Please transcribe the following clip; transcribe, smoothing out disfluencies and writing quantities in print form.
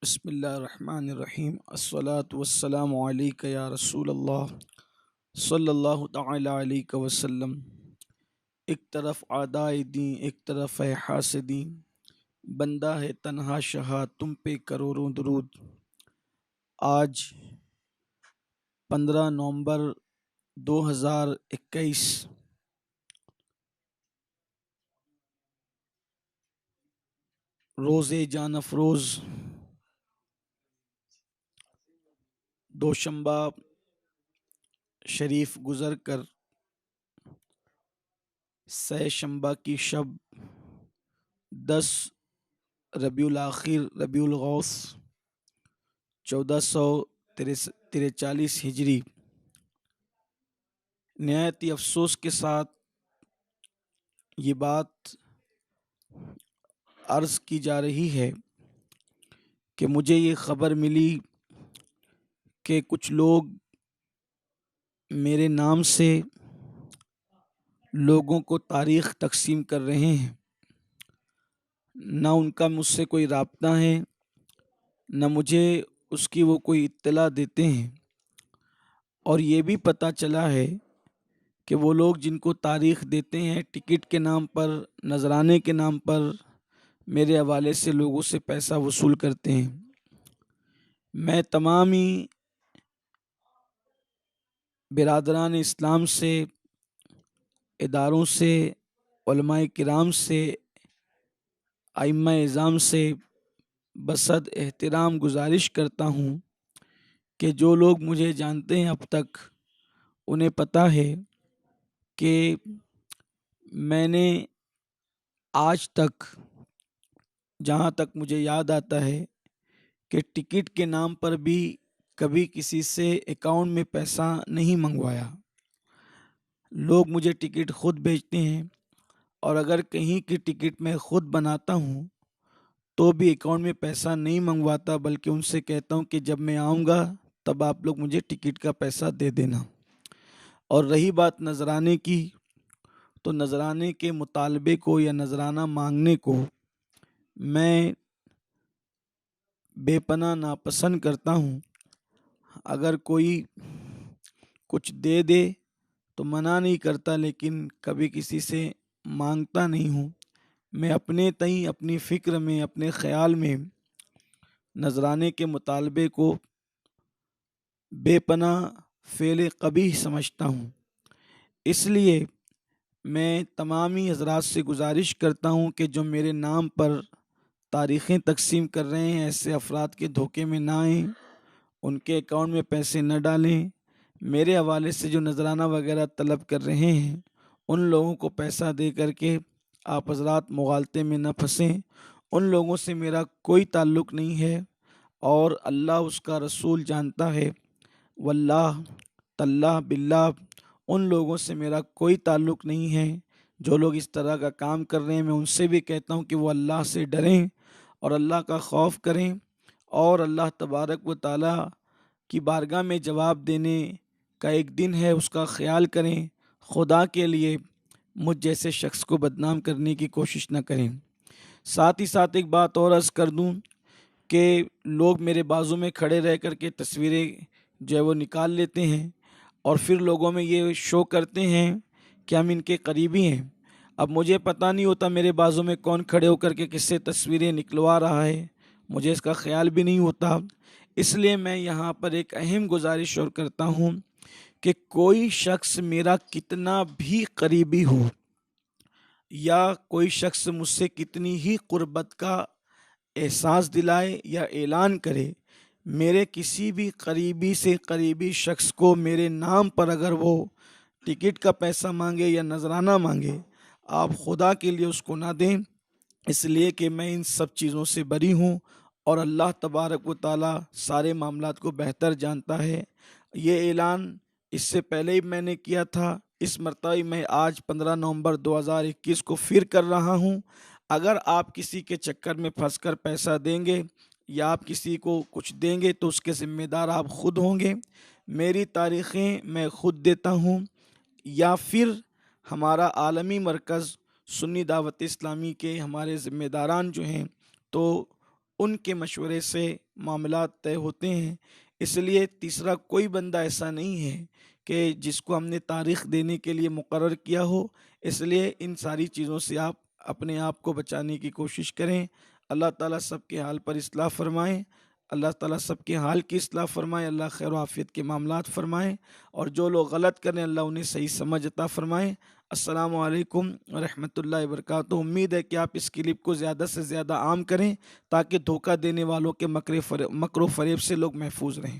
بسم اللہ الرحمن الرحیم الصلاۃ والسلام علیک یا رسول اللہ صلی اللہ تعالی علیہ وسلم۔ ایک طرف اعدائے دین، ایک طرف ہے حاسدین، بندہ ہے تنہا شہا، تم پہ کروڑوں درود۔ آج 15 نومبر 2021 روز جان افروز دوشنبہ شریف گزر کر سہ شنبہ کی شب 10 ربیع الآخر ربیع الغوث 1443 ہجری، نہایت ہی افسوس کے ساتھ یہ بات عرض کی جا رہی ہے کہ مجھے یہ خبر ملی کہ کچھ لوگ میرے نام سے لوگوں کو تاریخ تقسیم کر رہے ہیں۔ نہ ان کا مجھ سے کوئی رابطہ ہے، نہ مجھے اس کی وہ کوئی اطلاع دیتے ہیں، اور یہ بھی پتہ چلا ہے کہ وہ لوگ جن کو تاریخ دیتے ہیں ٹکٹ کے نام پر، نذرانے کے نام پر، میرے حوالے سے لوگوں سے پیسہ وصول کرتے ہیں۔ میں تمامی برادران اسلام سے، اداروں سے، علماء کرام سے، ائمہ اعظام سے بصد احترام گزارش کرتا ہوں کہ جو لوگ مجھے جانتے ہیں اب تک، انہیں پتہ ہے کہ میں نے آج تک، جہاں تک مجھے یاد آتا ہے، کہ ٹکٹ کے نام پر بھی کبھی کسی سے اکاؤنٹ میں پیسہ نہیں منگوایا۔ لوگ مجھے ٹکٹ خود بھیجتے ہیں، اور اگر کہیں کی ٹکٹ میں خود بناتا ہوں تو بھی اکاؤنٹ میں پیسہ نہیں منگواتا، بلکہ ان سے کہتا ہوں کہ جب میں آؤں گا تب آپ لوگ مجھے ٹکٹ کا پیسہ دے دینا۔ اور رہی بات نذرانے کی، تو نذرانے کے مطالبے کو یا نذرانہ مانگنے کو میں بے پناہ ناپسند کرتا ہوں۔ اگر کوئی کچھ دے دے تو منع نہیں کرتا، لیکن کبھی کسی سے مانگتا نہیں ہوں۔ میں اپنے تئیں، اپنی فکر میں، اپنے خیال میں نذرانے کے مطالبے کو بے پناہ فعل قبیح سمجھتا ہوں۔ اس لیے میں تمامی حضرات سے گزارش کرتا ہوں کہ جو میرے نام پر تاریخیں تقسیم کر رہے ہیں، ایسے افراد کے دھوکے میں نہ آئیں، ان کے اکاؤنٹ میں پیسے نہ ڈالیں۔ میرے حوالے سے جو نذرانہ وغیرہ طلب کر رہے ہیں، ان لوگوں کو پیسہ دے کر کے آپ حضرات مغالطے میں نہ پھنسیں۔ ان لوگوں سے میرا کوئی تعلق نہیں ہے، اور اللہ اس کا رسول جانتا ہے، واللہ تاللہ باللہ ان لوگوں سے میرا کوئی تعلق نہیں ہے۔ جو لوگ اس طرح کا کام کر رہے ہیں، میں ان سے بھی کہتا ہوں کہ وہ اللہ سے ڈریں اور اللہ کا خوف کریں، اور اللہ تبارک و تعالی کی بارگاہ میں جواب دینے کا ایک دن ہے، اس کا خیال کریں۔ خدا کے لیے مجھ جیسے شخص کو بدنام کرنے کی کوشش نہ کریں۔ ساتھ ہی ساتھ ایک بات اور عرض کر دوں کہ لوگ میرے بازو میں کھڑے رہ کر کے تصویریں جو ہے وہ نکال لیتے ہیں، اور پھر لوگوں میں یہ شو کرتے ہیں کہ ہم ان کے قریبی ہیں۔ اب مجھے پتہ نہیں ہوتا میرے بازو میں کون کھڑے ہو کر کے کس سے تصویریں نکلوا رہا ہے، مجھے اس کا خیال بھی نہیں ہوتا۔ اس لیے میں یہاں پر ایک اہم گزارش اور کرتا ہوں کہ کوئی شخص میرا کتنا بھی قریبی ہو، یا کوئی شخص مجھ سے کتنی ہی قربت کا احساس دلائے یا اعلان کرے، میرے کسی بھی قریبی سے قریبی شخص کو میرے نام پر اگر وہ ٹکٹ کا پیسہ مانگے یا نذرانہ مانگے، آپ خدا کے لیے اس کو نہ دیں، اس لیے کہ میں ان سب چیزوں سے بری ہوں، اور اللہ تبارک و تعالی سارے معاملات کو بہتر جانتا ہے۔ یہ اعلان اس سے پہلے ہی میں نے کیا تھا، اس مرتبہ میں آج 15 نومبر 2021 کو پھر کر رہا ہوں۔ اگر آپ کسی کے چکر میں پھنس کر پیسہ دیں گے یا آپ کسی کو کچھ دیں گے تو اس کے ذمہ دار آپ خود ہوں گے۔ میری تاریخیں میں خود دیتا ہوں، یا پھر ہمارا عالمی مرکز سنی دعوت اسلامی کے ہمارے ذمہ داران جو ہیں تو ان کے مشورے سے معاملات طے ہوتے ہیں۔ اس لیے تیسرا کوئی بندہ ایسا نہیں ہے کہ جس کو ہم نے تاریخ دینے کے لیے مقرر کیا ہو۔ اس لیے ان ساری چیزوں سے آپ اپنے آپ کو بچانے کی کوشش کریں۔ اللہ تعالیٰ سب کے حال پر اصلاح فرمائیں، اللہ تعالیٰ سب کے حال کی اصلاح فرمائیں، اللہ خیر و عافیت کے معاملات فرمائیں، اور جو لوگ غلط کریں اللہ انہیں صحیح سمجھ عطا فرمائیں۔ السلام علیکم ورحمۃ اللہ وبرکاتہ۔ امید ہے کہ آپ اس کلپ کو زیادہ سے زیادہ عام کریں تاکہ دھوکہ دینے والوں کے مکر و فریب سے لوگ محفوظ رہیں۔